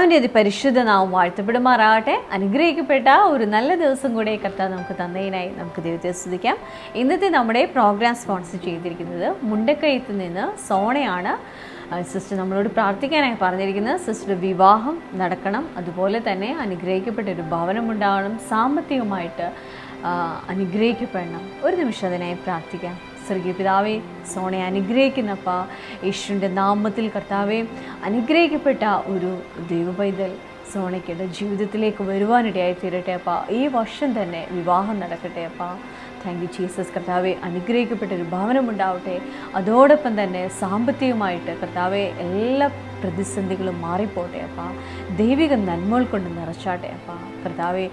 കർത്താവിൻ്റെ പരിശുദ്ധ നാമം വാഴ്ത്തപ്പെടുമാറാകട്ടെ. അനുഗ്രഹിക്കപ്പെട്ട ഒരു നല്ല ദിവസം കൂടെ കർത്താവ് നമുക്ക് തന്നതിനായി നമുക്ക് ദൈവത്തെ സ്തുതിക്കാം. ഇന്നത്തെ നമ്മുടെ പ്രോഗ്രാം സ്പോൺസർ ചെയ്തിരിക്കുന്നത് മുണ്ടക്കയത്ത് നിന്ന് സോണയാണ്. സിസ്റ്റർ നമ്മളോട് പ്രാർത്ഥിക്കാനായി പറഞ്ഞിരിക്കുന്നത് സിസ്റ്റർ വിവാഹം നടക്കണം, അതുപോലെ തന്നെ അനുഗ്രഹിക്കപ്പെട്ട ഒരു ഭവനമുണ്ടാകണം, സാമ്പത്തികമായിട്ട് അനുഗ്രഹിക്കപ്പെടണം. ഒരു നിമിഷം അതിനായി പ്രാർത്ഥിക്കാം. സ്വർഗീയ പിതാവേ, സോണയെ അനുഗ്രഹിക്കുന്നപ്പ യേശുവിൻ്റെ നാമത്തിൽ കർത്താവേ, അനുഗ്രഹിക്കപ്പെട്ട ഒരു ദൈവപൈതൽ സോണയ്ക്കുടെ ജീവിതത്തിലേക്ക് വരുവാനിടയായി തീരട്ടെ അപ്പ. ഈ വർഷം തന്നെ വിവാഹം നടക്കട്ടെ അപ്പ. Thank you Jesus. കർത്താവെ, അനുഗ്രഹിക്കപ്പെട്ട ഒരു ഭവനമുണ്ടാവട്ടെ. അതോടൊപ്പം തന്നെ സാമ്പത്തികമായിട്ട് കർത്താവെ എല്ലാ പ്രതിസന്ധികളും മാറിപ്പോട്ടെ അപ്പ. ദൈവിക നന്മകൾ കൊണ്ട് നിറച്ചാട്ടെ അപ്പ. കർത്താവെ,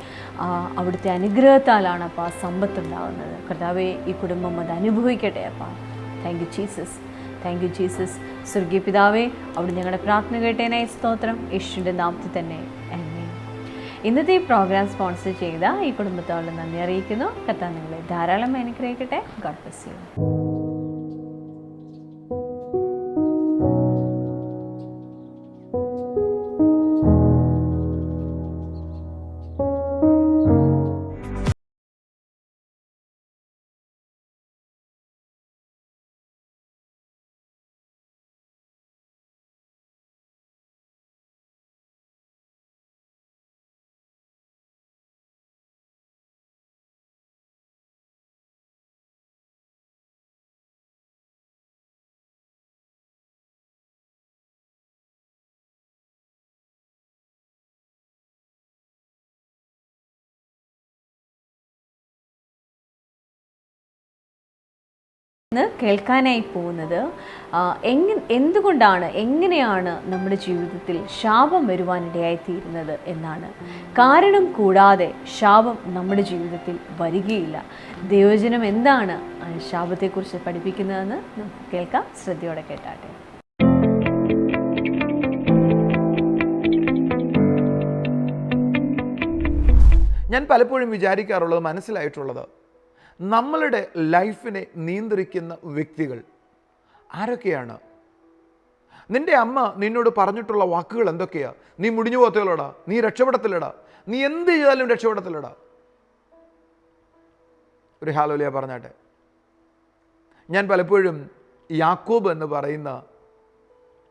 അവിടുത്തെ അനുഗ്രഹത്താലാണ് അപ്പ സമ്പത്തുണ്ടാകുന്നത്. കർത്താവെ, ഈ കുടുംബം അത് അനുഭവിക്കട്ടെ അപ്പ. Thank you Jesus, thank you Jesus. സ്വർഗീയ പിതാവേ, അവിടെ ഞങ്ങളുടെ പ്രാർത്ഥന കേട്ടേനായി സ്തോത്രം. യേശുവിൻ്റെ നാമത്തിൽ തന്നെ ആമേൻ. ഇന്നത്തെ ഈ പ്രോഗ്രാം സ്പോൺസർ ചെയ്ത ഈ കുടുംബത്തോട് നന്ദി അറിയിക്കുന്നു. കർത്താവ് നിങ്ങളെ ധാരാളം അനുഗ്രഹിക്കട്ടെ. God bless U. ഇന്ന് കേൾക്കാനായി പോകുന്നത് എങ്ങനെയാണ് നമ്മുടെ ജീവിതത്തിൽ ശാപം വരുവാനിടയായിത്തീരുന്നത് എന്നാണ്. കാരണം കൂടാതെ ശാപം നമ്മുടെ ജീവിതത്തിൽ വരികയില്ല. ദൈവജനം എന്താണ് ശാപത്തെക്കുറിച്ച് പഠിപ്പിക്കുന്നതെന്ന് നമുക്ക് കേൾക്കാം. ശ്രദ്ധയോടെ കേട്ടാട്ടെ. ഞാൻ പലപ്പോഴും വിചാരിക്കാറുള്ളത്, മനസ്സിലായിട്ടുള്ളത്, നമ്മളുടെ ലൈഫിനെ നിയന്ത്രിക്കുന്ന വ്യക്തികൾ ആരൊക്കെയാണ്? നിന്റെ അമ്മ നിന്നോട് പറഞ്ഞിട്ടുള്ള വാക്കുകൾ എന്തൊക്കെയാ? നീ മുടിഞ്ഞു പോകത്തില്ലടാ, നീ രക്ഷപ്പെടത്തില്ലടാ, നീ എന്ത് ചെയ്താലും രക്ഷപ്പെടത്തില്ലടാ. ഒരു ഹാലോലിയ പറഞ്ഞാട്ടെ. ഞാൻ പലപ്പോഴും യാക്കോബ് എന്ന് പറയുന്ന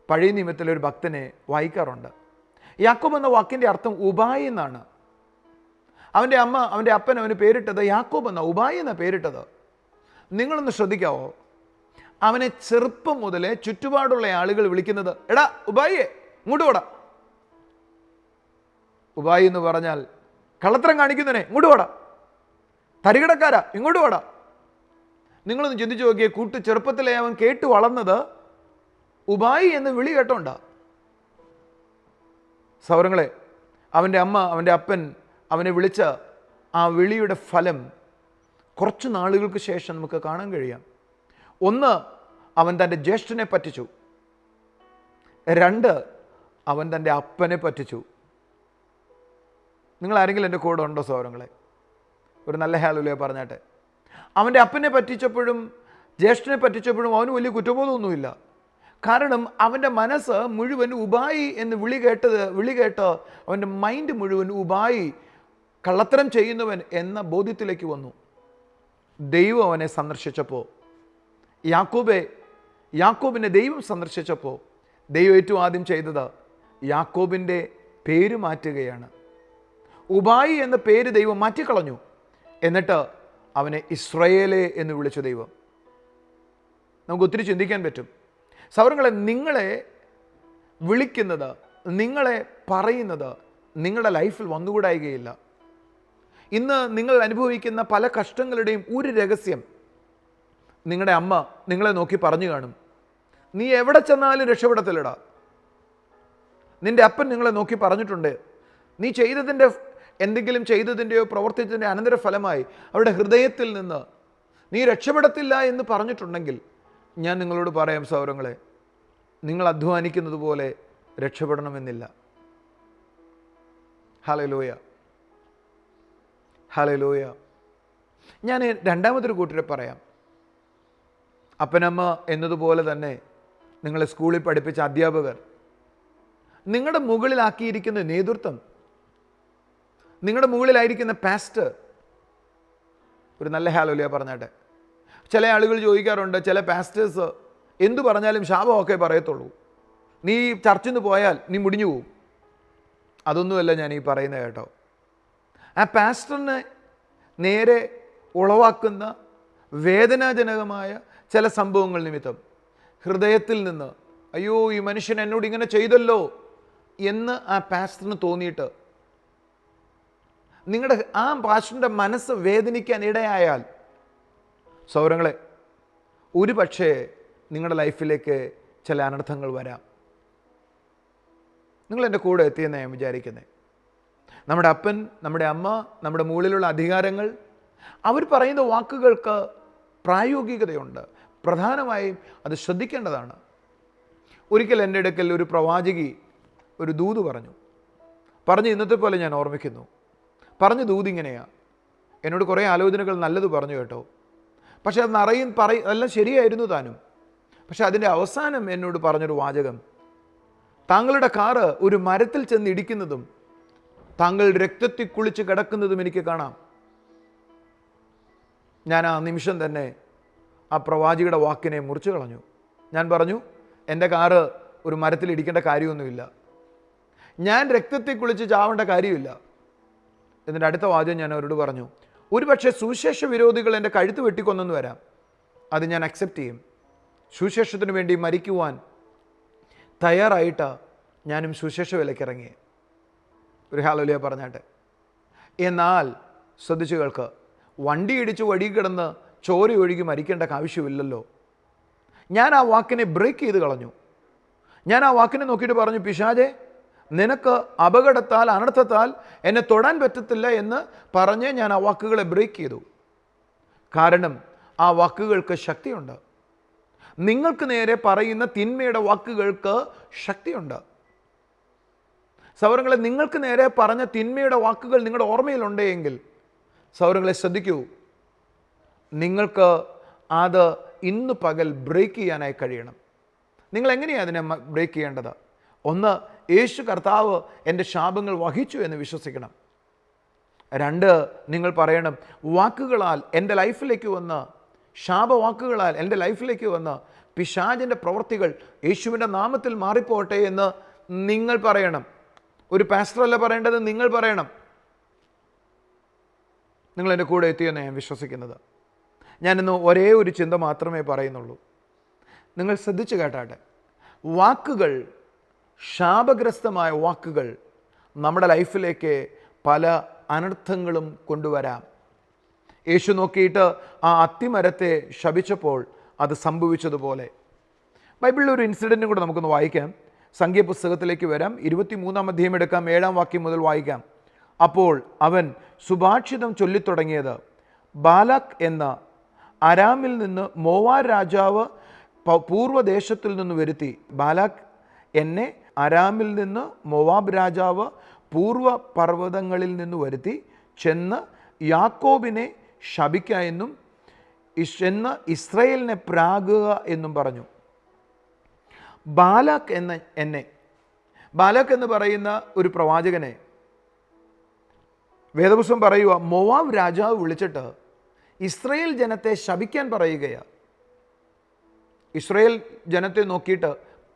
പഴയ നിയമത്തിലെ ഒരു ഭക്തനെ വായിക്കാറുണ്ട്. യാക്കോബ് എന്ന വാക്കിൻ്റെ അർത്ഥം ഉപായി എന്നാണ്. അവൻ്റെ അമ്മ, അവൻ്റെ അപ്പൻ അവന് പേരിട്ടത് യാക്കോബ് എന്ന, ഉപായി എന്ന പേരിട്ടത്. നിങ്ങളൊന്ന് ശ്രദ്ധിക്കാവോ? അവനെ ചെറുപ്പം മുതലേ ചുറ്റുപാടുള്ള ആളുകൾ വിളിക്കുന്നത്, എടാ ഉപായിയെ ഇങ്ങോട്ട് പോടാ. ഉപായി എന്ന് പറഞ്ഞാൽ കള്ളത്തരം കാണിക്കുന്നവനെ ഇങ്ങോട്ട് പോടാ, തരികിടക്കാരാ ഇങ്ങോട്ട് പോടാ. നിങ്ങളൊന്ന് ചിന്തിച്ചു നോക്കിയേ, ചെറുപ്പത്തിലെ അവൻ കേട്ട് വളർന്നത് ഉപായി എന്ന് വിളി കേട്ടോണ്ടാ. സൗരങ്ങളെ, അവൻ്റെ അമ്മ, അവൻ്റെ അപ്പൻ അവനെ വിളിച്ച ആ വിളിയുടെ ഫലം കുറച്ച് നാളുകൾക്ക് ശേഷം നമുക്ക് കാണാൻ കഴിയാം. ഒന്ന്, അവൻ തൻ്റെ ജ്യേഷ്ഠനെ പറ്റിച്ചു. രണ്ട്, അവൻ തൻ്റെ അപ്പനെ പറ്റിച്ചു. നിങ്ങൾ ആരെങ്കിലും എൻ്റെ കൂടെ ഉണ്ടോ സൗരങ്ങളെ? ഒരു നല്ല ഹാലുലേ പറഞ്ഞാട്ടെ. അവൻ്റെ അപ്പനെ പറ്റിച്ചപ്പോഴും ജ്യേഷ്ഠനെ പറ്റിച്ചപ്പോഴും അവന് വലിയ കുറ്റബോധമൊന്നുമില്ല. കാരണം അവൻ്റെ മനസ്സ് മുഴുവൻ ഉപായി എന്ന് വിളി കേട്ട് അവൻ്റെ മൈൻഡ് മുഴുവൻ ഉപായി, കള്ളത്തരം ചെയ്യുന്നവൻ എന്ന ബോധ്യത്തിലേക്ക് വന്നു. ദൈവം അവനെ സന്ദർശിച്ചപ്പോൾ, യാക്കോബിനെ ദൈവം സന്ദർശിച്ചപ്പോൾ ദൈവം ഏറ്റവും ആദ്യം ചെയ്തത് യാക്കോബിൻ്റെ പേര് മാറ്റുകയാണ്. ഉപായി എന്ന പേര് ദൈവം മാറ്റിക്കളഞ്ഞു. എന്നിട്ട് അവനെ ഇസ്രായേലേ എന്ന് വിളിച്ചു ദൈവം. നമുക്ക് ഒത്തിരി ചിന്തിക്കാൻ പറ്റും. സൗരങ്ങളെ, നിങ്ങളെ വിളിക്കുന്നത്, നിങ്ങളെ പറയുന്നത് നിങ്ങളുടെ ലൈഫിൽ വന്നുകൂടായികയില്ല. ഇന്ന് നിങ്ങൾ അനുഭവിക്കുന്ന പല കഷ്ടങ്ങളുടെയും ഒരു രഹസ്യം നിങ്ങളുടെ അമ്മ നിങ്ങളെ നോക്കി പറഞ്ഞു കാണും, നീ എവിടെ ചെന്നാലും രക്ഷപ്പെടത്തില്ലടാ. നിന്റെ അപ്പൻ നിങ്ങളെ നോക്കി പറഞ്ഞിട്ടുണ്ട്, നീ എന്തെങ്കിലും ചെയ്തതിൻ്റെയോ പ്രവർത്തിച്ചതിൻ്റെ അനന്തരഫലമായി അവരുടെ ഹൃദയത്തിൽ നിന്ന് നീ രക്ഷപ്പെടത്തില്ല എന്ന് പറഞ്ഞിട്ടുണ്ടെങ്കിൽ, ഞാൻ നിങ്ങളോട് പറയാം സൗരങ്ങളെ, നിങ്ങൾ അധ്വാനിക്കുന്നത് പോലെ രക്ഷപ്പെടണമെന്നില്ല. Hallelujah, hallelujah. ഞാൻ രണ്ടാമതൊരു കൂട്ടരെ പറയാം. അപ്പനമ്മ എന്നതുപോലെ തന്നെ നിങ്ങളെ സ്കൂളിൽ പഠിപ്പിച്ച അധ്യാപകർ, നിങ്ങളുടെ മുകളിലാക്കിയിരിക്കുന്ന നേതൃത്വം, നിങ്ങളുടെ മുകളിലായിരിക്കുന്ന പാസ്റ്റർ, ഒരു നല്ല ഹാലോലിയ പറഞ്ഞാട്ടെ. ചില ആളുകൾ ചോദിക്കാറുണ്ട്, ചില പാസ്റ്റേഴ്സ് എന്തു പറഞ്ഞാലും ശാപമൊക്കെ പറയത്തുള്ളൂ, നീ ചർച്ചിൽ നിന്ന് പോയാൽ നീ മുടിഞ്ഞു പോവും. അതൊന്നുമല്ല ഞാൻ ഈ പറയുന്നത് കേട്ടോ. ആ പാസ്റ്ററിനെ നേരെ ഉളവാക്കുന്ന വേദനാജനകമായ ചില സംഭവങ്ങൾ നിമിത്തം ഹൃദയത്തിൽ നിന്ന് അയ്യോ ഈ മനുഷ്യൻ എന്നോട് ഇങ്ങനെ ചെയ്തല്ലോ എന്ന് ആ പാസ്റ്ററിന് തോന്നിയിട്ട് നിങ്ങളുടെ ആ പാസ്റ്ററിൻ്റെ മനസ്സ് വേദനിക്കാൻ ഇടയായാൽ സൗരങ്ങളെ, ഒരു പക്ഷേ നിങ്ങളുടെ ലൈഫിലേക്ക് ചില അനർത്ഥങ്ങൾ വരാം. നിങ്ങൾ എൻ്റെ കൂടെ എത്തിയെന്ന് ഞാൻ വിചാരിക്കുന്നത്. നമ്മുടെ അപ്പൻ, നമ്മുടെ അമ്മ, നമ്മുടെ മുകളിലുള്ള അധികാരങ്ങൾ, അവർ പറയുന്ന വാക്കുകൾക്ക് പ്രായോഗികതയുണ്ട്. പ്രധാനമായും അത് ശ്രദ്ധിക്കേണ്ടതാണ്. ഒരിക്കൽ എൻ്റെ അടുക്കൽ ഒരു പ്രവാചകി ഒരു ദൂത് പറഞ്ഞു ഇന്നത്തെ പോലെ ഞാൻ ഓർമ്മിക്കുന്നു. പറഞ്ഞ ദൂത് ഇങ്ങനെയാണ്. എന്നോട് കുറേ ആലോചനകൾ നല്ലത് പറഞ്ഞു കേട്ടോ. പക്ഷെ അത് എല്ലാം ശരിയായിരുന്നു താനും. പക്ഷെ അതിൻ്റെ അവസാനം എന്നോട് പറഞ്ഞൊരു വാചകം, താങ്കളുടെ കാറ് ഒരു മരത്തിൽ ചെന്ന് ഇടിക്കുന്നതും താങ്കൾ രക്തത്തിൽ കുളിച്ച് കിടക്കുന്നതും എനിക്ക് കാണാം. ഞാൻ ആ നിമിഷം തന്നെ ആ പ്രവാചിയുടെ വാക്കിനെ മുറിച്ചു കളഞ്ഞു. ഞാൻ പറഞ്ഞു, എൻ്റെ കാറ് ഒരു മരത്തിൽ ഇടിക്കേണ്ട കാര്യമൊന്നുമില്ല, ഞാൻ രക്തത്തിൽ കുളിച്ച് ചാവേണ്ട കാര്യമില്ല. എന്നിട്ട് അടുത്ത വാചകം ഞാൻ അവരോട് പറഞ്ഞു, ഒരു പക്ഷേ സുവിശേഷ വിരോധികൾ എൻ്റെ കഴുത്ത് വെട്ടിക്കൊന്നെന്ന് വരാം, അത് ഞാൻ അക്സെപ്റ്റ് ചെയ്യും. സുവിശേഷത്തിന് വേണ്ടി മരിക്കുവാൻ തയ്യാറായിട്ട് ഞാനും സുവിശേഷ വിലക്കിറങ്ങി. ഒരു ഹാലോലിയ പറഞ്ഞാട്ടെ. എന്നാൽ ശ്രദ്ധിച്ചു കേൾക്ക്, വണ്ടി ഇടിച്ച് വഴി കിടന്ന് ചോര ഒഴുകി മരിക്കേണ്ട ആവശ്യമില്ലല്ലോ. ഞാൻ ആ വാക്കിനെ ബ്രേക്ക് ചെയ്ത് കളഞ്ഞു. ഞാൻ ആ വാക്കിനെ നോക്കിയിട്ട് പറഞ്ഞു, പിശാചേ, നിനക്ക് അപകടത്താൽ അനർത്ഥത്താൽ എന്നെ തൊടാൻ പറ്റത്തില്ല എന്ന് പറഞ്ഞ് ഞാൻ ആ വാക്കുകളെ ബ്രേക്ക് ചെയ്തു. കാരണം ആ വാക്കുകൾക്ക് ശക്തിയുണ്ട്. നിങ്ങൾക്ക് നേരെ പറയുന്ന തിന്മയുടെ വാക്കുകൾക്ക് ശക്തിയുണ്ട്. സൗരങ്ങളെ, നിങ്ങൾക്ക് നേരെ പറഞ്ഞ തിന്മയുടെ വാക്കുകൾ നിങ്ങളുടെ ഓർമ്മയിലുണ്ടെങ്കിൽ സൗരങ്ങളെ ശ്രദ്ധിക്കൂ, നിങ്ങൾക്ക് അത് ഇന്ന് പകൽ ബ്രേക്ക് ചെയ്യാനായി കഴിയണം. നിങ്ങൾ എങ്ങനെയാണ് അതിനെ ബ്രേക്ക് ചെയ്യേണ്ടത്? ഒന്ന്, യേശു കർത്താവ് എൻ്റെ ശാപങ്ങൾ വഹിച്ചു എന്ന് വിശ്വസിക്കണം. രണ്ട്, നിങ്ങൾ പറയണം, വാക്കുകളാൽ എൻ്റെ ലൈഫിലേക്ക് വന്ന്, ശാപവാക്കുകളാൽ എൻ്റെ ലൈഫിലേക്ക് വന്ന് പിശാചിൻ്റെ പ്രവൃത്തികൾ യേശുവിൻ്റെ നാമത്തിൽ മാറിപ്പോട്ടെ എന്ന് നിങ്ങൾ പറയണം. ഒരു പാസ്റ്ററല്ല പറയേണ്ടത്, നിങ്ങൾ പറയണം. നിങ്ങൾ എൻ്റെ കൂടെ എത്തിയെന്ന് ഞാൻ വിശ്വസിക്കുന്നത്. ഞാനിന്ന് ഒരേ ഒരു ചിന്ത മാത്രമേ പറയുന്നുള്ളൂ. നിങ്ങൾ ശ്രദ്ധിച്ചു കേട്ടാട്ടെ. വാക്കുകൾ, ശാപഗ്രസ്തമായ വാക്കുകൾ നമ്മുടെ ലൈഫിലേക്ക് പല അനർത്ഥങ്ങളും കൊണ്ടുവരാം. യേശു നോക്കിയിട്ട് ആ അത്തിമരത്തെ ശപിച്ചപ്പോൾ അത് സംഭവിച്ചതുപോലെ ബൈബിളിൽ ഒരു ഇൻസിഡൻറ്റും കൂടെ നമുക്കൊന്ന് വായിക്കാം. സംഖ്യാപുസ്തകത്തിലേക്ക് വരാം. 23-ാം അധ്യായം എടുക്കാം, 7-ാം വാക്യം മുതൽ വായിക്കാം. അപ്പോൾ അവൻ സുഭാഷിതം ചൊല്ലിത്തുടങ്ങിയത്, ബാലാക്ക് എന്ന അരാമിൽ നിന്ന് മോവാബ് രാജാവ് പൂർവ്വദേശത്തിൽ നിന്ന് വരുത്തി. ബാലാക്ക് എന്നെ അരാമിൽ നിന്ന് മോവാബ് രാജാവ് പൂർവ്വ പർവ്വതങ്ങളിൽ നിന്ന് വരുത്തി ചെന്ന് യാക്കോബിനെ ശപിക്ക എന്നും ചെന്ന് ഇസ്രായേലിനെ പ്രാകുക എന്നും പറഞ്ഞു. ബാലാക്ക് എന്ന് പറയുന്ന ഒരു പ്രവാചകനെ വേദപുസ്തകം പറയുക, മോവാബ് രാജാവ് വിളിച്ചിട്ട് ഇസ്രായേൽ ജനത്തെ ശപിക്കാൻ പറയുകയാണ്. ഇസ്രായേൽ ജനത്തെ നോക്കിയിട്ട്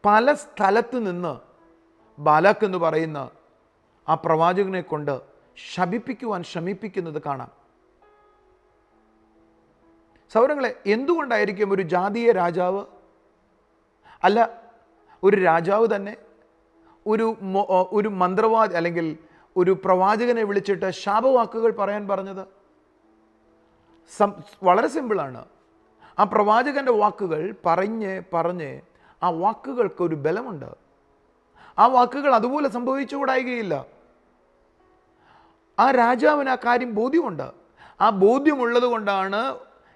പല സ്ഥലത്ത് നിന്ന് ബാലാക്ക് എന്ന് പറയുന്ന ആ പ്രവാചകനെ കൊണ്ട് ശപിപ്പിക്കുവാൻ ശ്രമിപ്പിക്കുന്നത് കാണാം. സൗരങ്ങളെ, എന്തുകൊണ്ടായിരിക്കും ഒരു ജാതീയ രാജാവ്, അല്ല ഒരു രാജാവ് തന്നെ ഒരു മന്ത്രവാദി അല്ലെങ്കിൽ ഒരു പ്രവാചകനെ വിളിച്ചിട്ട് ശാപവാക്കുകൾ പറയാൻ പറഞ്ഞത്? വളരെ സിമ്പിളാണ്. ആ പ്രവാചകൻ്റെ വാക്കുകൾ പറഞ്ഞ് ആ വാക്കുകൾക്ക് ഒരു ബലമുണ്ട്. ആ വാക്കുകൾ അതുപോലെ സംഭവിച്ചുകൂടായികയില്ല. ആ രാജാവിന് ആ കാര്യം ബോധ്യമുണ്ട്. ആ ബോധ്യമുള്ളത് കൊണ്ടാണ്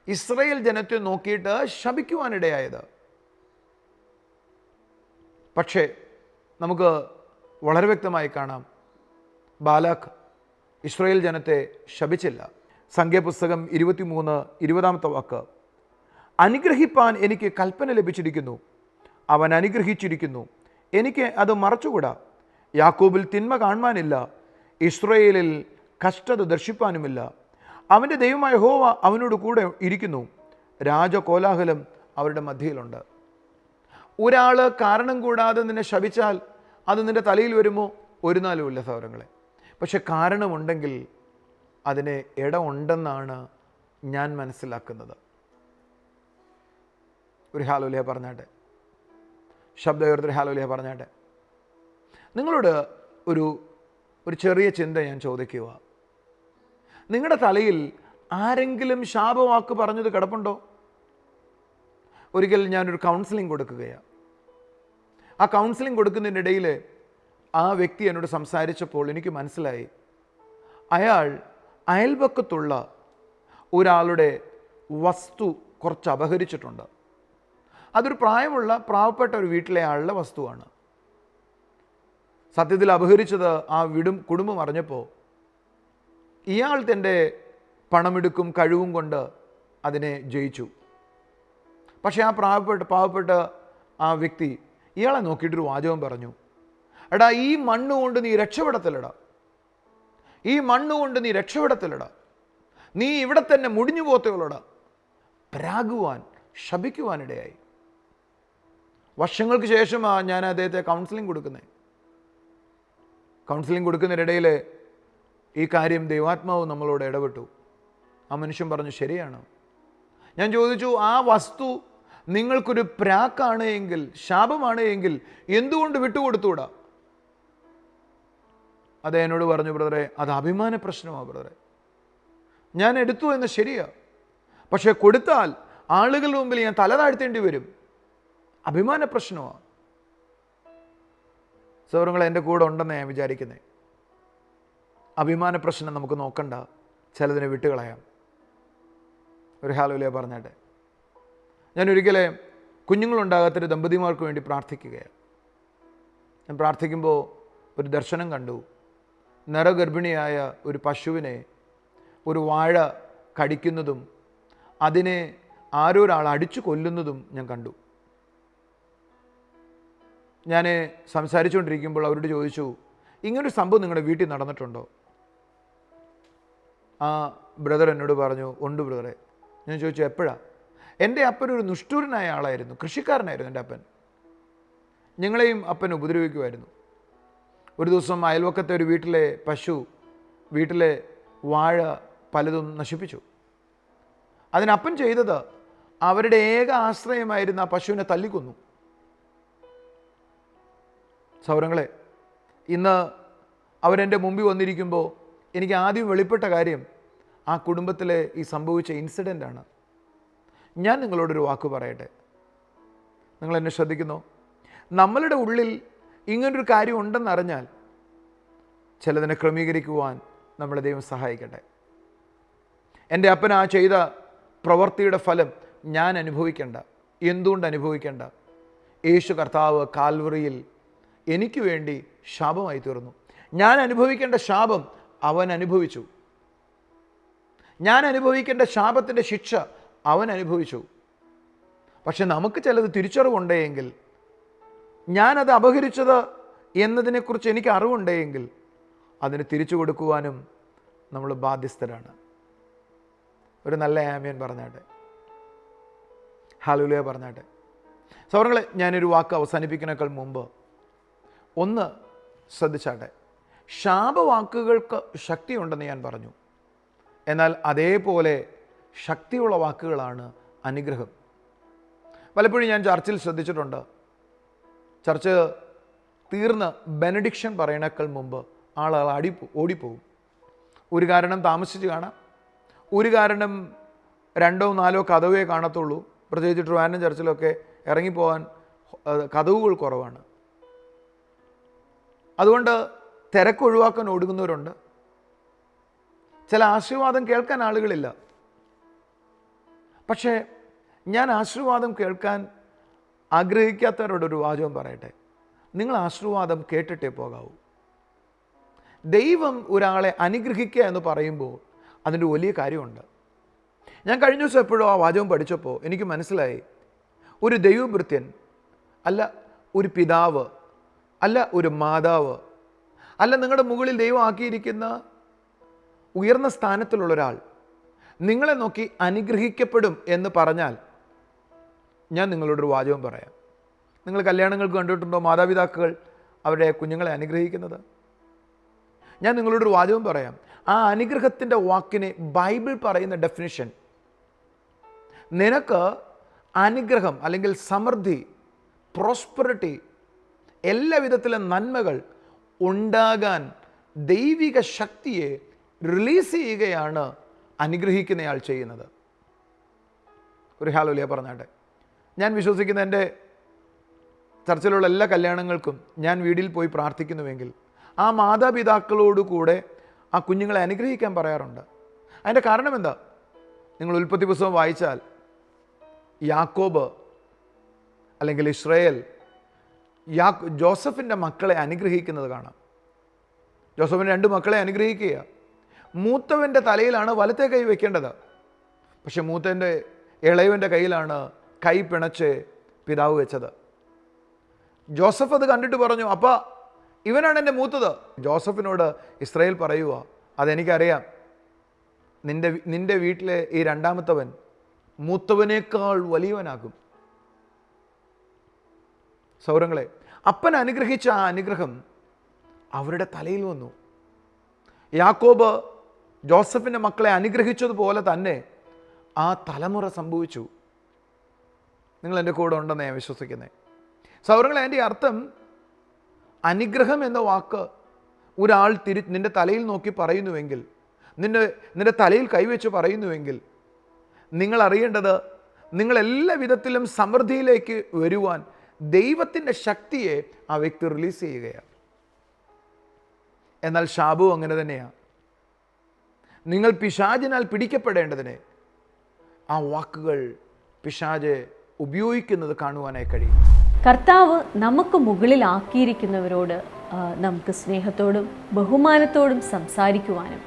ഇസ്രായേൽ ജനത്തെ നോക്കിയിട്ട് ശപിക്കുവാനിടയായത്. പക്ഷേ നമുക്ക് വളരെ വ്യക്തമായി കാണാം, ബാലാക്ക് ഇസ്രായേൽ ജനത്തെ ശപിച്ചില്ല. സംഖ്യാപുസ്തകം 23:20 വാക്ക്, അനുഗ്രഹിപ്പാൻ എനിക്ക് കൽപ്പന ലഭിച്ചിരിക്കുന്നു, അവൻ അനുഗ്രഹിച്ചിരിക്കുന്നു, എനിക്ക് അത് മറച്ചുകൂടാ. യാക്കോബിൽ തിന്മ കാണുവാനില്ല, ഇസ്രായേലിൽ കഷ്ടത ദർശിപ്പാനുമില്ല. അവൻ്റെ ദൈവമായ യഹോവ അവനോട് കൂടെ ഇരിക്കുന്നു, രാജകോലാഹലം അവരുടെ മധ്യയിലുണ്ട്. ഒരാൾ കാരണം കൂടാതെ നിന്നെ ശപിച്ചാൽ അത് നിൻ്റെ തലയിൽ വരുമോ? ഒരു നാളുമില്ല സഹോദരങ്ങളെ. പക്ഷെ കാരണമുണ്ടെങ്കിൽ അതിന് ഇടമുണ്ടെന്നാണ് ഞാൻ മനസ്സിലാക്കുന്നത്. ഒരു ഹാലോലിയ പറഞ്ഞാട്ടെ, ശബ്ദയോർത്തിൽ ഹാലോലിയ പറഞ്ഞാട്ടെ. നിങ്ങളോട് ഒരു ചെറിയ ചിന്ത ഞാൻ ചോദിക്കുക. നിങ്ങളുടെ തലയിൽ ആരെങ്കിലും ശാപവാക്ക് പറഞ്ഞത് കിടപ്പുണ്ടോ? ഒരിക്കൽ ഞാനൊരു കൗൺസിലിംഗ് കൊടുക്കുകയാണ്. ആ കൗൺസിലിംഗ് കൊടുക്കുന്നതിനിടയിൽ ആ വ്യക്തി എന്നോട് സംസാരിച്ചപ്പോൾ എനിക്ക് മനസ്സിലായി, അയാൾ അയൽപക്കത്തുള്ള ഒരാളുടെ വസ്തു കുറച്ച് അപഹരിച്ചിട്ടുണ്ട്. അതൊരു പ്രായമുള്ള പാവപ്പെട്ട ഒരു വീട്ടിലെ ആളുടെ വസ്തുവാണ്. സത്യത്തിൽ അപഹരിച്ചത് ആ കുടുംബം അറിഞ്ഞപ്പോൾ ഇയാൾ തൻ്റെ പണമെടുക്കും കഴിവും കൊണ്ട് അതിനെ ജയിച്ചു. പക്ഷേ ആ പാവപ്പെട്ട ആ വ്യക്തി ഇയാളെ നോക്കിയിട്ടൊരു വാചകം പറഞ്ഞു, എടാ, ഈ മണ്ണ് കൊണ്ട് നീ രക്ഷപ്പെടത്തില്ലടാ, ഈ മണ്ണ് കൊണ്ട് നീ രക്ഷപ്പെടത്തില്ലടാ, നീ ഇവിടെ തന്നെ മുടിഞ്ഞു പോകത്തുള്ളടാ. പ്രാകുവാൻ, ശപിക്കുവാനിടയായി. വർഷങ്ങൾക്ക് ശേഷമാണ് ഞാൻ അദ്ദേഹത്തെ കൗൺസിലിംഗ് കൊടുക്കുന്നത്. കൗൺസിലിംഗ് കൊടുക്കുന്നതിനിടയിൽ ഈ കാര്യം ദൈവാത്മാവ് നമ്മളോട് ഇടപെട്ടു. ആ മനുഷ്യൻ പറഞ്ഞു, ശരിയാണ്. ഞാൻ ചോദിച്ചു, ആ വസ്തു നിങ്ങൾക്കൊരു പ്രാക്കാണ് എങ്കിൽ, ശാപമാണ് എങ്കിൽ എന്തുകൊണ്ട് വിട്ടുകൊടുത്തൂടാ? അത് എന്നോട് പറഞ്ഞു, ബ്രദറെ, അത് അഭിമാന പ്രശ്നമാണ് ബ്രദറെ. ഞാൻ എടുത്തു എന്ന് ശരിയാ, പക്ഷെ കൊടുത്താൽ ആളുകളുടെ മുമ്പിൽ ഞാൻ തല താഴ്ത്തേണ്ടി വരും. അഭിമാന പ്രശ്നമാണ്. സൗരങ്ങൾ എൻ്റെ കൂടെ ഉണ്ടെന്ന് ഞാൻ വിചാരിക്കുന്നത്. അഭിമാന പ്രശ്നം നമുക്ക് നോക്കണ്ട, ചിലതിനെ വിട്ടുകളയാം. ഒരു ഹാലോലിയ പറഞ്ഞാട്ടെ. ഞാൻ ഒരിക്കലെ കുഞ്ഞുങ്ങളുണ്ടാകാത്തൊരു ദമ്പതിമാർക്ക് വേണ്ടി പ്രാർത്ഥിക്കുകയാണ്. ഞാൻ പ്രാർത്ഥിക്കുമ്പോൾ ഒരു ദർശനം കണ്ടു. നരഗർഭിണിയായ ഒരു പശുവിനെ ഒരു വാഴ കടിക്കുന്നതും അതിനെ ആരൊരാൾ അടിച്ചു കൊല്ലുന്നതും ഞാൻ കണ്ടു. ഞാൻ സംസാരിച്ചുകൊണ്ടിരിക്കുമ്പോൾ അവരോട് ചോദിച്ചു, ഇങ്ങനൊരു സംഭവം നിങ്ങളുടെ വീട്ടിൽ നടന്നിട്ടുണ്ടോ? ആ ബ്രദർ എന്നോട് പറഞ്ഞു, ഉണ്ട് ബ്രദറെ. ഞാൻ ചോദിച്ചു, എപ്പോഴാണ്? എൻ്റെ അപ്പൻ ഒരു നിഷ്ഠൂരനായ ആളായിരുന്നു, കൃഷിക്കാരനായിരുന്നു എൻ്റെ അപ്പൻ. ഞങ്ങളെയും അപ്പൻ ഉപദ്രവിക്കുമായിരുന്നു. ഒരു ദിവസം അയൽവക്കത്തെ ഒരു വീട്ടിലെ പശു വീട്ടിലെ വാഴ പലതും നശിപ്പിച്ചു. അതിനപ്പൻ ചെയ്തത് അവരുടെ ഏക ആശ്രയമായിരുന്ന ആ പശുവിനെ തല്ലിക്കൊന്നു. സൗരങ്ങളെ, ഇന്ന് അവരെൻ്റെ മുമ്പിൽ വന്നിരിക്കുമ്പോൾ എനിക്ക് ആദ്യം വെളിപ്പെട്ട കാര്യം ആ കുടുംബത്തിലെ ഈ സംഭവിച്ച ഇൻസിഡൻ്റാണ്. ഞാൻ നിങ്ങളോടൊരു വാക്ക് പറയട്ടെ, നിങ്ങൾ എന്നെ ശ്രദ്ധിക്കുന്നോ? നമ്മളുടെ ഉള്ളിൽ ഇങ്ങനൊരു കാര്യം ഉണ്ടെന്നറിഞ്ഞാൽ ചിലതിനെ ക്രമീകരിക്കുവാൻ നമ്മളെ ദൈവം സഹായിക്കട്ടെ. എൻ്റെ അപ്പൻ ആ ചെയ്ത പ്രവൃത്തിയുടെ ഫലം ഞാൻ അനുഭവിക്കേണ്ട. എന്തുകൊണ്ട് അനുഭവിക്കേണ്ട? യേശു കർത്താവ് കാൽവറിയിൽ എനിക്ക് വേണ്ടി ശാപമായി തീർന്നു. ഞാൻ അനുഭവിക്കേണ്ട ശാപം അവൻ അനുഭവിച്ചു. ഞാൻ അനുഭവിക്കേണ്ട ശാപത്തിൻ്റെ ശിക്ഷ അവൻ അനുഭവിച്ചു. പക്ഷെ നമുക്ക് ചിലത് തിരിച്ചറിവുണ്ടെങ്കിൽ, ഞാനത് അപഹരിച്ചത് എന്നതിനെക്കുറിച്ച് എനിക്ക് അറിവുണ്ടെങ്കിൽ അതിന് തിരിച്ചു കൊടുക്കുവാനും നമ്മൾ ബാധ്യസ്ഥരാണ്. ഒരു നല്ല ആമേൻ പറഞ്ഞാട്ടെ, ഹല്ലേലൂയ പറഞ്ഞാട്ടെ. സഹോദരങ്ങളെ, ഞാനൊരു വാക്ക് അവസാനിപ്പിക്കുന്നതിനേക്കാൾ മുമ്പ് ഒന്ന് ശ്രദ്ധിച്ചാട്ടെ. ശാപവാക്കുകൾക്ക് ശക്തിയുണ്ടെന്ന് ഞാൻ പറഞ്ഞു. എന്നാൽ അതേപോലെ ശക്തിയുള്ള വാക്കുകളാണ് അനുഗ്രഹം. പലപ്പോഴും ഞാൻ ചർച്ചിൽ ശ്രദ്ധിച്ചിട്ടുണ്ട്, ചർച്ച് തീർന്ന് ബെനഡിക്ഷൻ പറയണേക്കാൾ മുമ്പ് ആളുകൾ ഓടിപ്പോവും. ഒരു കാരണം താമസിച്ച് കാണാം, ഒരു കാരണം 2 or 4 കതവേ കാണത്തുള്ളൂ. പ്രത്യേകിച്ച് ട്രിവാൻഡ്രം ചർച്ചിലൊക്കെ ഇറങ്ങിപ്പോകാൻ കതവുകൾ കുറവാണ്. അതുകൊണ്ട് തിരക്കൊഴിവാക്കാൻ ഓടുന്നവരുണ്ട്. ചില ആശീർവാദം കേൾക്കാൻ ആളുകളില്ല. പക്ഷേ ഞാൻ ആശീർവാദം കേൾക്കാൻ ആഗ്രഹിക്കാത്തവരോടൊരു വാചകം പറയട്ടെ, നിങ്ങൾ ആശീർവാദം കേട്ടിട്ടേ പോകാവൂ. ദൈവം ഒരാളെ അനുഗ്രഹിക്കുക എന്ന് പറയുമ്പോൾ അതിൻ്റെ വലിയ കാര്യമുണ്ട്. ഞാൻ കഴിഞ്ഞ ദിവസം എപ്പോഴും ആ വാചകം പഠിച്ചപ്പോൾ എനിക്ക് മനസ്സിലായി, ഒരു ദൈവഭൃത്യൻ അല്ല, ഒരു പിതാവ് അല്ല, ഒരു മാതാവ് അല്ല നിങ്ങളുടെ മുകളിൽ ദൈവം ആക്കിയിരിക്കുന്ന ഉയർന്ന സ്ഥാനത്തിലുള്ള ഒരാൾ നിങ്ങളെ നോക്കി അനുഗ്രഹിക്കപ്പെടും എന്ന് പറഞ്ഞാൽ, ഞാൻ നിങ്ങളോടൊരു വാചകം പറയാം. നിങ്ങൾ കല്യാണങ്ങൾക്ക് കണ്ടിട്ടുണ്ടോ മാതാപിതാക്കൾ അവരുടെ കുഞ്ഞുങ്ങളെ അനുഗ്രഹിക്കുന്നത്? ഞാൻ നിങ്ങളോടൊരു വാചകം പറയാം. ആ അനുഗ്രഹത്തിൻ്റെ വാക്കിനെ ബൈബിൾ പറയുന്ന ഡെഫിനിഷൻ, നിനക്ക് അനുഗ്രഹം അല്ലെങ്കിൽ സമൃദ്ധി, പ്രോസ്പെറിറ്റി, എല്ലാ വിധത്തിലും നന്മകൾ ഉണ്ടാകാൻ ദൈവിക ശക്തിയെ റിലീസ് ചെയ്യുകയാണ് അനുഗ്രഹിക്കുന്നയാൾ ചെയ്യുന്നത്. ഒരു ഹല്ലേലൂയ പറഞ്ഞാട്ടെ. ഞാൻ വിശ്വസിക്കുന്ന എൻ്റെ ചർച്ചിലുള്ള എല്ലാ കല്യാണങ്ങൾക്കും ഞാൻ വീട്ടിൽ പോയി പ്രാർത്ഥിക്കുന്നുവെങ്കിൽ ആ മാതാപിതാക്കളോട് കൂടെ ആ കുഞ്ഞുങ്ങളെ അനുഗ്രഹിക്കാൻ പറയാറുണ്ട്. അതിൻ്റെ കാരണം എന്താ? നിങ്ങൾ ഉൽപ്പത്തി പുസ്തകം വായിച്ചാൽ യാക്കോബ് അല്ലെങ്കിൽ ഇസ്രായേൽ ജോസഫിൻ്റെ മക്കളെ അനുഗ്രഹിക്കുന്നത് കാണാം. ജോസഫിൻ്റെ 2 മക്കളെ അനുഗ്രഹിക്കുക. മൂത്തവൻ്റെ തലയിലാണ് വലത്തെ കൈ വെക്കേണ്ടത്. പക്ഷെ മൂത്തൻ്റെ ഇളയവൻ്റെ കയ്യിലാണ് കൈ പിണച്ച് പിതാവ് വെച്ചത്. ജോസഫ് അത് കണ്ടിട്ട് പറഞ്ഞു, അപ്പാ ഇവനാണ് എൻ്റെ മൂത്തത്. ജോസഫിനോട് ഇസ്രായേൽ പറയുക, അതെനിക്കറിയാം, നിൻ്റെ വീട്ടിലെ ഈ രണ്ടാമത്തവൻ മൂത്തവനേക്കാൾ വലിയവനാകും. സൗരങ്ങളെ, അപ്പൻ അനുഗ്രഹിച്ച ആ അനുഗ്രഹം അവരുടെ തലയിൽ വന്നു. യാക്കോബ് ജോസഫിൻ്റെ മക്കളെ അനുഗ്രഹിച്ചതുപോലെ തന്നെ ആ തലമുറ സംഭവിച്ചു. നിങ്ങൾ എൻ്റെ കൂടെ ഉണ്ടെന്ന് ഞാൻ വിശ്വസിക്കുന്നത്. സൗരങ്ങളെ, അതിൻ്റെ അർത്ഥം അനുഗ്രഹം എന്ന വാക്ക് ഒരാൾ നിൻ്റെ തലയിൽ നോക്കി പറയുന്നുവെങ്കിൽ, നിൻ്റെ തലയിൽ കൈവച്ച് പറയുന്നുവെങ്കിൽ, നിങ്ങൾ അറിയേണ്ടത് നിങ്ങളെല്ലാ വിധത്തിലും സമൃദ്ധിയിലേക്ക് വരുവാൻ ദൈവത്തിൻ്റെ ശക്തിയെ ആ വ്യക്തി റിലീസ് ചെയ്യുകയാണ്. എന്നാൽ ശാപവും അങ്ങനെ തന്നെയാണ്. നിങ്ങൾ പിശാചിനാൽ പിടിക്കപ്പെടേണ്ടതിനെ ആ വാക്കുകൾ പിശാച് ഉപയോഗിക്കുന്നത് കാണുവാനായി കഴിയും. കർത്താവ് നമുക്ക് മുകളിലാക്കിയിരിക്കുന്നവരോട് നമുക്ക് സ്നേഹത്തോടും ബഹുമാനത്തോടും സംസാരിക്കുവാനും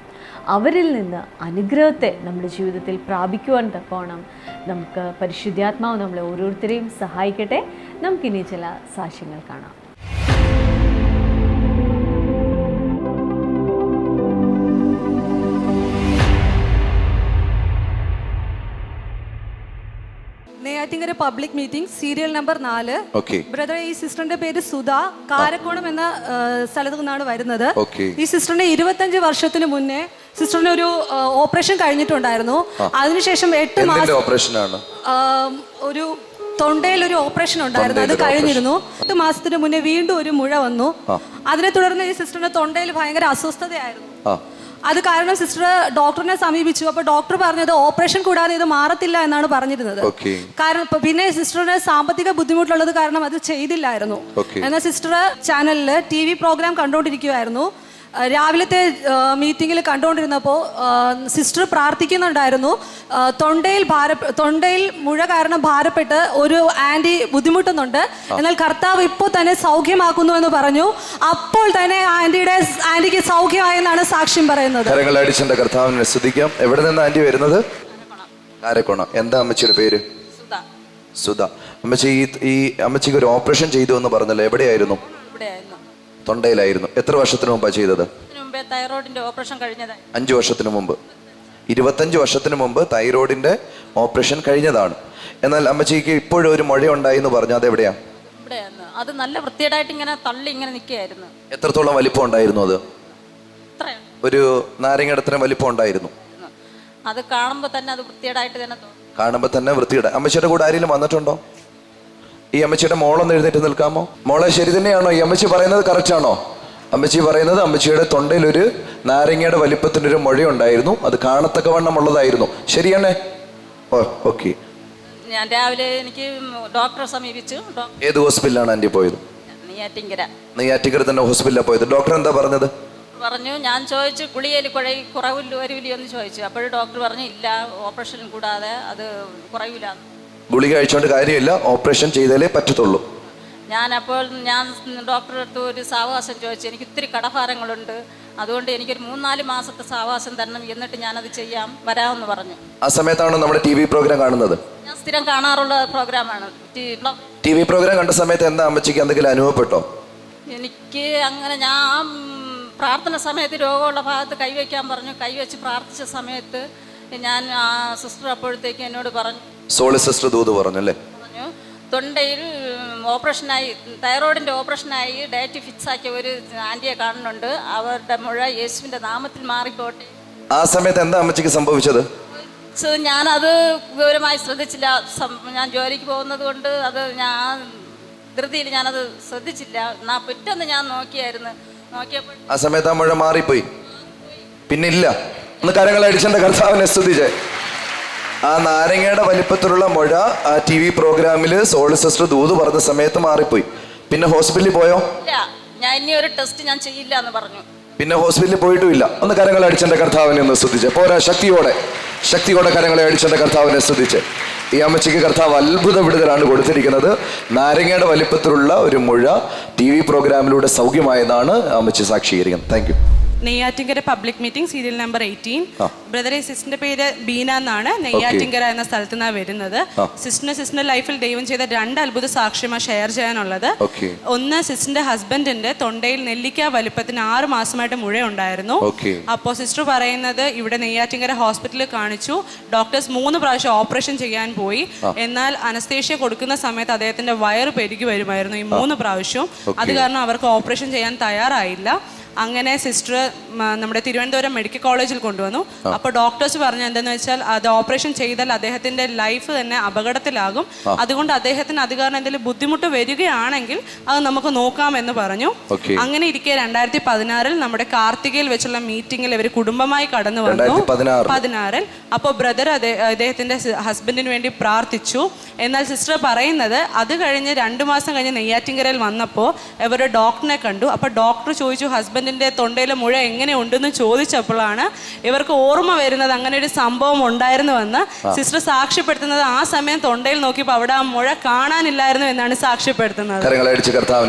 അവരിൽ നിന്ന് അനുഗ്രഹത്തെ നമ്മുടെ ജീവിതത്തിൽ പ്രാപിക്കുവാൻ തക്കോണം നമുക്ക് പരിശുദ്ധാത്മാവ് നമ്മളെ ഓരോരുത്തരെയും സഹായിക്കട്ടെ. നമുക്കിനി ചില സാക്ഷ്യങ്ങൾ കാണാം. Neyyattinkara public meeting serial number 4. Brother, ഈ സിസ്റ്ററിന്റെ പേര് സുധ, കാരക്കോണം എന്ന സ്ഥലത്തു നിന്നാണ് വരുന്നത്. ഈ സിസ്റ്ററിന്റെ 25 വർഷത്തിന് മുന്നേ സിസ്റ്ററിന് ഒരു ഓപ്പറേഷൻ കഴിഞ്ഞിട്ടുണ്ടായിരുന്നു. അതിനുശേഷം 8 മാസം ഒരു തൊണ്ടയിൽ ഒരു ഓപ്പറേഷൻ ഉണ്ടായിരുന്നു, അത് കഴിഞ്ഞിരുന്നു. 8 മാസത്തിന് മുന്നേ വീണ്ടും ഒരു മുഴ വന്നു. അതിനെ തുടർന്ന് ഈ സിസ്റ്ററിന്റെ തൊണ്ടയിൽ ഭയങ്കര അസ്വസ്ഥതയായിരുന്നു. അത് കാരണം സിസ്റ്റർ ഡോക്ടറിനെ സമീപിച്ചു. അപ്പൊ ഡോക്ടർ പറഞ്ഞത് ഓപ്പറേഷൻ കൂടാതെ ഇത് മാറത്തില്ല എന്നാണ് പറഞ്ഞിരുന്നത്. കാരണം പിന്നെ സിസ്റ്ററിന് സാമ്പത്തിക ബുദ്ധിമുട്ടുള്ളത് കാരണം അത് ചെയ്തില്ലായിരുന്നു. എന്നാൽ സിസ്റ്റർ ചാനലിൽ TV പ്രോഗ്രാം കണ്ടുകൊണ്ടിരിക്കുമായിരുന്നു. രാവിലത്തെ മീറ്റിങ്ങിൽ കണ്ടുകൊണ്ടിരുന്നപ്പോൾ സിസ്റ്റർ പ്രാർത്ഥിക്കുന്നുണ്ടായിരുന്നു. തൊണ്ടയിൽ മുഴ കാരണം ഭാരപ്പെട്ട് ഒരു ആൻറ്റി ബുദ്ധിമുട്ടുന്നുണ്ട്, എന്നാൽ കർത്താവ് ഇപ്പോൾ തന്നെ സൗഖ്യമാക്കുന്നു എന്ന് പറഞ്ഞു. അപ്പോൾ തന്നെ ആൻറ്റിക്ക് സൗഖ്യമായെന്നാണ് സാക്ഷ്യം പറയുന്നത്. കർത്താവിനെ സ്തുതിക്കാം. എവിടെ നിന്ന് ആൻറ്റി വരുന്നത്? കാരക്കോണം. എന്താ അമ്മച്ചിയുടെ പേര്? സുധ. അമ്മച്ചി, ഈ അമ്മച്ചിക്ക് ഒരു ഓപ്പറേഷൻ ചെയ്തു എന്ന് പറഞ്ഞല്ലോ, എവിടെയായിരുന്നു? തൊണ്ടയിലായിരുന്നു. എത്ര വർഷത്തിന് മുമ്പാണ് ചെയ്തത്? തൈറോയിഡിന്റെ ഓപ്പറേഷൻ കഴിഞ്ഞത് 5 വർഷത്തിന് മുമ്പ്. 25 വർഷത്തിന് മുമ്പ് തൈറോയിഡിന്റെ ഓപ്പറേഷൻ കഴിഞ്ഞതാണ്. എന്നാൽ അമ്മച്ചിക്ക് ഇപ്പോഴും ഒരു മുഴ ഉണ്ടായി എന്ന് പറഞ്ഞു, അത് എവിടെയാ? ഇവിടെയായിരുന്നു. അത് നല്ല വൃത്തിയായിട്ട് ഇങ്ങനെ തള്ളി ഇങ്ങനെ നിൽക്കുകയായിരുന്നു. എത്രത്തോളം വലിപ്പം ഉണ്ടായിരുന്നു അത്? ഒരു നാരങ്ങടത്തിന് വലിപ്പം ഉണ്ടായിരുന്നു. അത് കാണുമ്പോൾ തന്നെ അത് വൃത്തിയായിട്ട് തന്നെ തോന്നും. കാണുമ്പോൾ തന്നെ വൃത്തിയുടെ. അമ്മച്ചിയുടെ കൂടെ ആരെങ്കിലും വന്നിട്ടുണ്ടോ? ഈ അമ്മച്ചിയുടെ മോളൊന്ന് എഴുന്നേറ്റ് നിൽക്കാമോ? മോളെ, ശരി തന്നെയാണോ ഈ അമ്മച്ചി പറയുന്നത്? കറക്റ്റ് ആണോ? അമ്മച്ചി പറയുന്നത് അമ്മച്ചിയുടെ തൊണ്ടയിൽ ഒരു നാരങ്ങയുടെ വലിപ്പത്തിനൊരു മുഴയുണ്ടായിരുന്നു, അത് കാണത്തക്കവണ്ണം ഉള്ളതായിരുന്നു. ശരിയാണേ? ഓക്കെ. ഞാൻ രാവിലെ എനിക്ക് ഡോക്ടറെ സമീപിച്ചു. ഏത് ഹോസ്പിറ്റലാണ് ആൻറ്റി പോയത്? നെയ്യാറ്റിങ്കര തന്നെ ഹോസ്പിറ്റലിലാണ് പോയത്. ഡോക്ടർ എന്താ പറഞ്ഞത്? പറഞ്ഞു, ഞാൻ ചോദിച്ചു ഗുളികയിൽ വരൂലയോ എന്ന് ചോദിച്ചു. അപ്പോൾ ഡോക്ടർ പറഞ്ഞു ഇല്ല, ഓപ്പറേഷൻ കൂടാതെ അത് കുറയൂല. ഗുളിക കഴിച്ചുകൊണ്ട് കാര്യമില്ല, ഓപ്പറേഷൻ ചെയ്താലേ പറ്റത്തുള്ളൂ. ഞാൻ ഡോക്ടറെ അടുത്ത് ഒരു സാവകാശം ചോദിച്ചു. എനിക്ക് ഒത്തിരി കടഭാരങ്ങളുണ്ട്, അതുകൊണ്ട് എനിക്കൊരു 3-4 മാസത്തെ സാവകാശം തരണം, എന്നിട്ട് ഞാനത് വരാമെന്ന് പറഞ്ഞു. ആ സമയത്താണ് നമ്മുടെ TV പ്രോഗ്രാം കാണുന്നത്? ഞാൻ സ്ഥിരം കാണാറുള്ള പ്രോഗ്രാമാണ്. TV പ്രോഗ്രാം കണ്ട സമയത്ത് എന്താ അമ്മച്ചിക്ക് എന്തെങ്കിലും അനുഭവപ്പെട്ടോ? എനിക്ക് അങ്ങനെ ഞാൻ പ്രാർത്ഥന സമയത്ത് രോഗമുള്ള ഭാഗത്ത് കൈവയ്ക്കാൻ പറഞ്ഞു. കൈവച്ച് പ്രാർത്ഥിച്ച സമയത്ത് ഞാൻ ആ സിസ്റ്റർ അപ്പോഴത്തേക്ക് എന്നോട് പറഞ്ഞു, സോളി സിസ്റ്റർ ദൂത് പറഞ്ഞല്ലേ, പറഞ്ഞു തൊണ്ടയിൽ ഓപ്പറേഷനായി, തൈറോയിഡിൻ്റെ ഓപ്പറേഷനായി ഡയറ്റ് ഫിക്സ് ആക്കിയ ഒരു ആൻറ്റിയെ കാണുന്നുണ്ട്, അവരുടെ മുഴ യേശുവിൻ്റെ നാമത്തിൽ മാറിപ്പോട്ടെ. ആ സമയത്ത് എന്താ അമ്മച്ചിക്ക് സംഭവിച്ചത്? ഞാനത് വിവരമായി ശ്രദ്ധിച്ചില്ല. ഞാൻ ജോലിക്ക് പോകുന്നത് കൊണ്ട് അത് ഞാൻ ധൃതിയിൽ ഞാനത് ശ്രദ്ധിച്ചില്ല. പെട്ടെന്ന് ഞാൻ നോക്കിയപ്പോൾ ആ സമയത്ത് ആ മുഴ മാറിപ്പോയി, പിന്നില്ല. ഒന്ന് കരങ്ങളെ അടിച്ചെന്റെ കർത്താവിനെ സ്തുതിച്ചേ. ആ നാരങ്ങയുടെ വലിപ്പത്തിലുള്ള മുഴ ആ TV പ്രോഗ്രാമിൽ സോളി സിസ്റ്റർ ദൂത് പറഞ്ഞ സമയത്ത് മാറിപ്പോയി. പിന്നെ ഹോസ്പിറ്റലിൽ പോയോ? ഇല്ല, ഞാൻ ഇനി ഒരു ടെസ്റ്റ് ഞാൻ ചെയ്യില്ല എന്ന് പറഞ്ഞു. പിന്നെ ഹോസ്പിറ്റലിൽ പോയിട്ടുമില്ല. ഒന്ന് കരങ്ങളെ അടിച്ചെന്റെ കർത്താവിനെ ഒന്ന് സ്തുതിച്ചേ. പോരാ, ശക്തിയോടെ കരങ്ങളെ അടിച്ചെന്റെ കർത്താവിനെ സ്തുതിച്ചേ. ഈ അമ്മച്ചിക്ക് കർത്താവ് അത്ഭുത വിടുതലാണ് കൊടുത്തിരിക്കുന്നത്. നാരങ്ങയുടെ വലിപ്പത്തിലുള്ള ഒരു മുഴ TV പ്രോഗ്രാമിലൂടെ സൗഖ്യമായതാണ് അമ്മച്ചി സാക്ഷീകരിക്കുന്നത്. Thank you. Neyyattinkara public meeting serial number 18. ബ്രദറെ, സിസ്റ്ററിന്റെ പേര് ബീന എന്നാണ്. നെയ്യാറ്റിങ്കര എന്ന സ്ഥലത്ത് നിന്നാണ് വരുന്നത്. സിസ്റ്ററിന്റെ ലൈഫിൽ ദൈവം ചെയ്ത 2 അത്ഭുത സാക്ഷ്യമാണ് ഷെയർ ചെയ്യാനുള്ളത്. ഒന്ന്, സിസ്റ്ററിന്റെ ഹസ്ബൻഡിന്റെ തൊണ്ടയിൽ നെല്ലിക്ക വലിപ്പത്തിന് 6 മാസമായിട്ട് മുഴ ഉണ്ടായിരുന്നു. അപ്പോൾ സിസ്റ്റർ പറയുന്നത് ഇവിടെ നെയ്യാറ്റിങ്കര ഹോസ്പിറ്റലിൽ കാണിച്ചു. ഡോക്ടേഴ്സ് 3 പ്രാവശ്യം ഓപ്പറേഷൻ ചെയ്യാൻ പോയി. എന്നാൽ അനസ്തേഷ്യ കൊടുക്കുന്ന സമയത്ത് അദ്ദേഹത്തിന്റെ വയറ് പെരുകി വരുമായിരുന്നു ഈ 3 പ്രാവശ്യവും. അത് കാരണം അവർക്ക് ഓപ്പറേഷൻ ചെയ്യാൻ തയ്യാറായില്ല. അങ്ങനെ സിസ്റ്റർ നമ്മുടെ തിരുവനന്തപുരം മെഡിക്കൽ കോളേജിൽ കൊണ്ടുവന്നു. അപ്പോൾ ഡോക്ടേഴ്സ് പറഞ്ഞു എന്താണെന്ന് വെച്ചാൽ അത് ഓപ്പറേഷൻ ചെയ്താൽ അദ്ദേഹത്തിന്റെ ലൈഫ് തന്നെ അപകടത്തിലാകും, അതുകൊണ്ട് അദ്ദേഹത്തിന് അത് കാരണം എന്തെങ്കിലും ബുദ്ധിമുട്ട് വരികയാണെങ്കിൽ അത് നമുക്ക് നോക്കാമെന്ന് പറഞ്ഞു. അങ്ങനെ ഇരിക്കെ 2016 നമ്മുടെ കാർത്തികയിൽ വെച്ചുള്ള മീറ്റിംഗിൽ ഇവർ കുടുംബമായി കടന്നു വന്നു. 2016 അപ്പോൾ ബ്രദർ അദ്ദേഹത്തിന്റെ ഹസ്ബൻഡിന് വേണ്ടി പ്രാർത്ഥിച്ചു. എന്നാൽ സിസ്റ്റർ പറയുന്നത് അത് കഴിഞ്ഞ് 2 മാസം കഴിഞ്ഞ് നെയ്യാറ്റിങ്കരയിൽ വന്നപ്പോൾ ഇവർ ഡോക്ടറിനെ കണ്ടു. അപ്പോൾ ഡോക്ടർ ചോദിച്ചു ഹസ്ബൻഡിന്റെ തൊണ്ടയിലെ മുഴ എങ്ങനെ ഉണ്ടെന്ന് ചോദിച്ചപ്പോഴാണ് ഇവർക്ക് ഓർമ്മ വരുന്നത് അങ്ങനെ ഒരു സംഭവം ഉണ്ടായിരുന്നുവെന്ന്. സിസ്റ്റർ സാക്ഷ്യപ്പെടുത്തുന്നത് ആ സമയം തൊണ്ടയിൽ നോക്കിയപ്പോൾ അവിടെ ആ മുഴ കാണാനില്ലായിരുന്നു എന്നാണ് സാക്ഷ്യപ്പെടുത്തുന്നത്.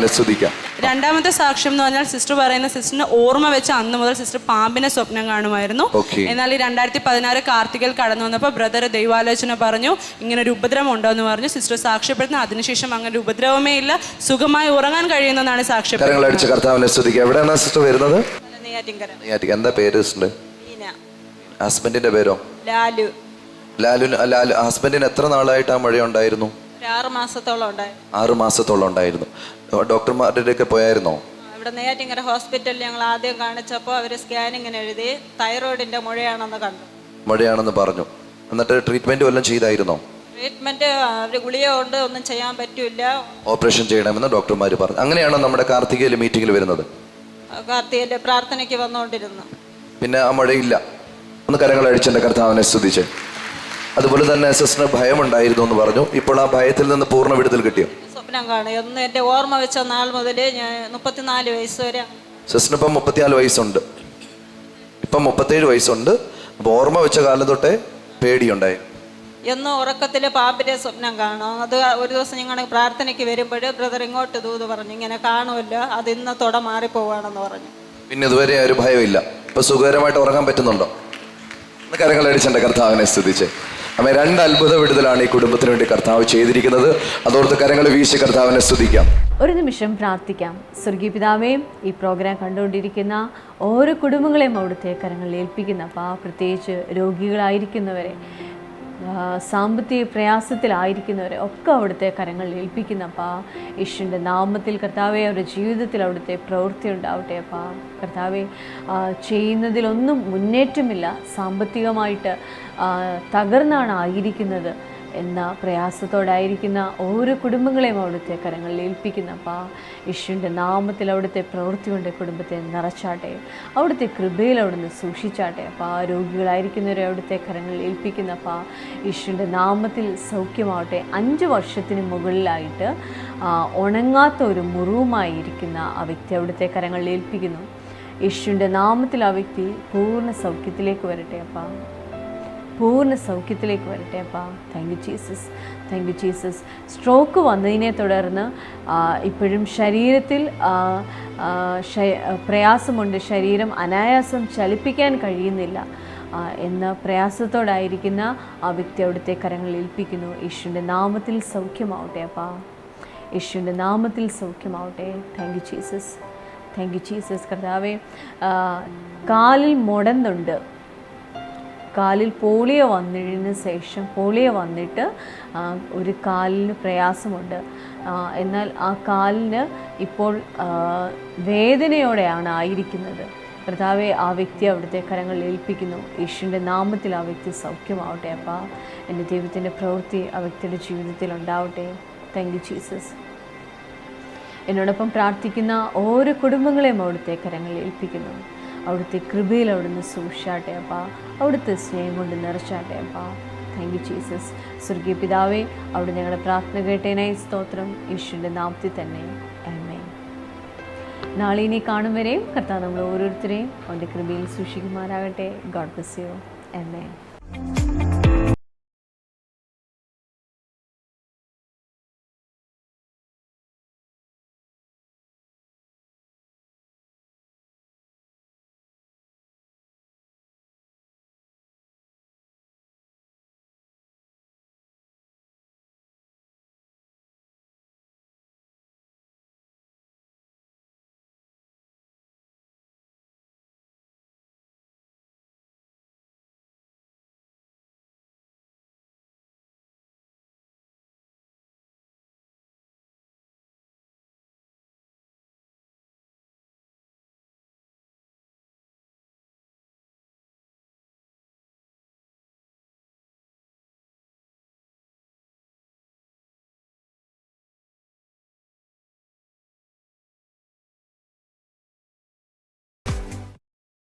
രണ്ടാമത്തെ സാക്ഷ്യം എന്ന് പറഞ്ഞാൽ സിസ്റ്റർ പറയുന്ന സിസ്റ്ററിന് ഓർമ്മ വെച്ച അന്ന് മുതൽ സിസ്റ്റർ പാമ്പിനെ സ്വപ്നം കാണുമായിരുന്നു. എന്നാൽ ഈ 2016 കാർത്തികയിൽ കടന്നു വന്നപ്പോൾ ബ്രദർ ദൈവാലോചന പറഞ്ഞു ഇങ്ങനെ ഒരു ഉപദ്രവം ഉണ്ടോ എന്ന് പറഞ്ഞു. സിസ്റ്റർ സാക്ഷ്യപ്പെടുത്തുന്ന അതിനുശേഷം അങ്ങനെ ഒരു ഉപദ്രവമേ ഇല്ല, സുഖമായി ഉറങ്ങാൻ കഴിയുന്നതാണ് സാക്ഷ്യപ്പെടുത്തുന്നത്. വരുന്നത് എന്താ പേര്? ഹസ്ബൻഡിന്റെ പേരോ? ലാലു. ഹസ്ബൻഡിന് എത്ര നാളായിട്ട് ആ മഴ ഉണ്ടായിരുന്നു? 6 മാസത്തോളം ഉണ്ടായിരുന്നു. ഡോക്ടർമാരുടെ ഒക്കെ പോയായിരുന്നോ? ഇവിടെ നെയ്യാറ്റിങ്കര ഹോസ്പിറ്റലിൽ ഞങ്ങൾ ആദ്യം കാണിച്ചപ്പോൾ അവർ സ്കാനിങ്ങിന് എഴുതി തൈറോയിഡിന്റെ മുഴയാണെന്ന് പറഞ്ഞു. എന്നിട്ട് ട്രീറ്റ്മെന്റ് വല്ലതും ചെയ്തായിരുന്നോ? ട്രീറ്റ്മെന്റ് അവർ ഗുളിക കൊണ്ട് ഒന്നും ചെയ്യാൻ പറ്റില്ല, ഓപ്പറേഷൻ ചെയ്യണമെന്ന് ഡോക്ടർമാർ പറഞ്ഞു. അങ്ങനെയാണോ നമ്മുടെ കാർത്തികയിലെ മീറ്റിംഗിൽ വരുന്നത്? കാർത്തികയിലെ പ്രാർത്ഥനയ്ക്ക് വന്നുകൊണ്ടിരുന്നു. പിന്നെ ആ മഴയില്ല. ഒന്ന് കരങ്ങൾ അഴിച്ചെന്റെ കർത്താവിനെ സ്തുതിച്ച്. അതുപോലെ തന്നെ സിസ്റ്ററിന് ഭയമുണ്ടായിരുന്നു എന്ന് പറഞ്ഞു. ഇപ്പോൾ ആ ഭയത്തിൽ നിന്ന് പൂർണ്ണ വിടുതൽ കിട്ടിയോ? സ്വപ്നം കാണും. എന്ന് എന്റെ ഓർമ്മ വെച്ച നാൾ മുതൽ ഞാൻ 34 വയസ്സ് വരെ. സിസ്റ്ററിന് ഇപ്പം 34 വയസ്സുണ്ട്, ഇപ്പം 37 വയസ്സുണ്ട്. അപ്പൊ ഓർമ്മ വെച്ച കാലം തൊട്ടേ പേടിയുണ്ടായി. എന്നും ഉറക്കത്തിൽ പാമ്പിന്റെ സ്വപ്നം കാണും. അത് ഒരു ദിവസം ഞങ്ങൾ പ്രാർത്ഥനയ്ക്ക് വരുമ്പോൾ ബ്രദർ ഇങ്ങോട്ട് ദൂത് പറഞ്ഞു ഇങ്ങനെ കാണുമല്ലോ, അത് ഇന്നത്തോടെ മാറിപ്പോവാണെന്ന് പറഞ്ഞു. പിന്നെ ഇതുവരെ ഒരു ഭയമില്ല. ഇപ്പൊ സുഖകരമായിട്ട് ഉറങ്ങാൻ പറ്റുന്നുണ്ടോ? കരങ്ങളടിച്ചെന്റെ കർത്താവിനെ സ്തുതിച്ച്. അമ്മ 2 അത്ഭുത വിടുതലാണ് ഈ കുടുംബത്തിന് വേണ്ടി കർത്താവ് ചെയ്തിരിക്കുന്നത്. അതോർത്ത് കരങ്ങൾ വീശി കർത്താവിനെ സ്തുതിക്കാം. ഒരു നിമിഷം പ്രാർത്ഥിക്കാം. സ്വർഗീയ പിതാവേ, ഈ പ്രോഗ്രാം കണ്ടുകൊണ്ടിരിക്കുന്ന ഓരോ കുടുംബങ്ങളെയും അവിടുത്തെ കരങ്ങളിൽ ഏൽപ്പിക്കുന്നപ്പാ, പ്രത്യേകിച്ച് രോഗികളായിരിക്കുന്നവരെ, സാമ്പത്തിക പ്രയാസത്തിലായിരിക്കുന്നവരെ ഒക്കെ അവിടുത്തെ കരങ്ങളിൽ ഏൽപ്പിക്കുന്നപ്പാ. യേശുവിൻ്റെ നാമത്തിൽ കർത്താവെ അവരുടെ ജീവിതത്തിൽ അവിടുത്തെ പ്രവൃത്തി ഉണ്ടാവട്ടെ അപ്പാ. കർത്താവെ, ചെയ്യുന്നതിലൊന്നും മുന്നേറ്റമില്ല, സാമ്പത്തികമായിട്ട് തകർന്നാണ് ആയിരിക്കുന്നത് എന്ന പ്രയാസത്തോടായിരിക്കുന്ന ഓരോ കുടുംബങ്ങളെയും അവിടുത്തെ കരങ്ങളിൽ ഏൽപ്പിക്കുന്നപ്പാ. യേശുവിൻ്റെ നാമത്തിൽ അവിടുത്തെ പ്രവൃത്തി കൊണ്ട് കുടുംബത്തെ നിറച്ചാട്ടെ, അവിടുത്തെ കൃപയിൽ അവിടുന്ന് സൂക്ഷിച്ചാട്ടെ അപ്പാ. രോഗികളായിരിക്കുന്നവരെ അവിടുത്തെ കരങ്ങളിൽ ഏൽപ്പിക്കുന്നപ്പാ. യേശുവിൻ്റെ നാമത്തിൽ സൗഖ്യമാവട്ടെ. 5 വർഷത്തിന് മുകളിലായിട്ട് ഉണങ്ങാത്ത ഒരു മുറിവുമായിരിക്കുന്ന ആ വ്യക്തി അവിടുത്തെ കരങ്ങളിൽ ഏൽപ്പിക്കുന്നു. യേശുവിൻ്റെ നാമത്തിൽ ആ വ്യക്തി പൂർണ്ണ സൗഖ്യത്തിലേക്ക് വരട്ടെ അപ്പാ, പൂർണ്ണ സൗഖ്യത്തിലേക്ക് വരട്ടെ അപ്പാ. Thank you Jesus, thank you Jesus. Stroke വന്നതിനെ തുടർന്ന് ഇപ്പോഴും ശരീരത്തിൽ പ്രയാസമുണ്ട്, ശരീരം അനായാസം ചലിപ്പിക്കാൻ കഴിയുന്നില്ല എന്ന പ്രയാസത്തോടായിരിക്കുന്ന ആ വ്യക്തി അവിടുത്തെ കരങ്ങളിൽ ഏൽപ്പിക്കുന്നു. യേശുവിൻ്റെ നാമത്തിൽ സൗഖ്യമാവട്ടെ അപ്പാ, യേശുവിൻ്റെ നാമത്തിൽ സൗഖ്യമാവട്ടെ. Thank you Jesus, thank you Jesus. കർത്താവെ, കാലിൽ മുടന്തുണ്ട്, കാലിൽ പോളിയോ വന്നതിന് ശേഷം പോളിയോ വന്നിട്ട് ഒരു കാലിന് പ്രയാസമുണ്ട്. എന്നാൽ ആ കാലിന് ഇപ്പോൾ വേദനയോടെയാണ് ആയിരിക്കുന്നത്. കർത്താവെ, ആ വ്യക്തി അവിടുത്തെ കരങ്ങളിൽ ഏൽപ്പിക്കുന്നു. യേശുവിൻ്റെ നാമത്തിൽ ആ വ്യക്തി സൗഖ്യമാവട്ടെ. അപ്പോൾ എൻ്റെ ദൈവത്തിൻ്റെ പ്രവൃത്തി ആ വ്യക്തിയുടെ ജീവിതത്തിൽ ഉണ്ടാവട്ടെ. Thank you Jesus. എന്നോടൊപ്പം പ്രാർത്ഥിക്കുന്ന ഓരോ കുടുംബങ്ങളെയും അവിടുത്തെ കരങ്ങളിൽ ഏൽപ്പിക്കുന്നു. അവിടുത്തെ കൃപയിൽ അവിടുന്ന് സൂക്ഷിച്ചാട്ടെ അപ്പാ, അവിടുത്തെ സ്നേഹം കൊണ്ട് നിറച്ചാട്ടെ അപ്പാ. Thank you Jesus. സ്വർഗീയ പിതാവേ, അവിടെ ഞങ്ങളുടെ പ്രാർത്ഥന കേട്ടേനായി സ്തോത്രം. യേശുവിൻ്റെ നാമത്തിൽ തന്നെ ആമേൻ. നാളെ ഇനി കാണും വരെയും കർത്താവ് നമ്മൾ ഓരോരുത്തരെയും അവൻ്റെ കൃപയിൽ സൂക്ഷിക്കുമാറാകട്ടെ. God bless you. ആമേൻ.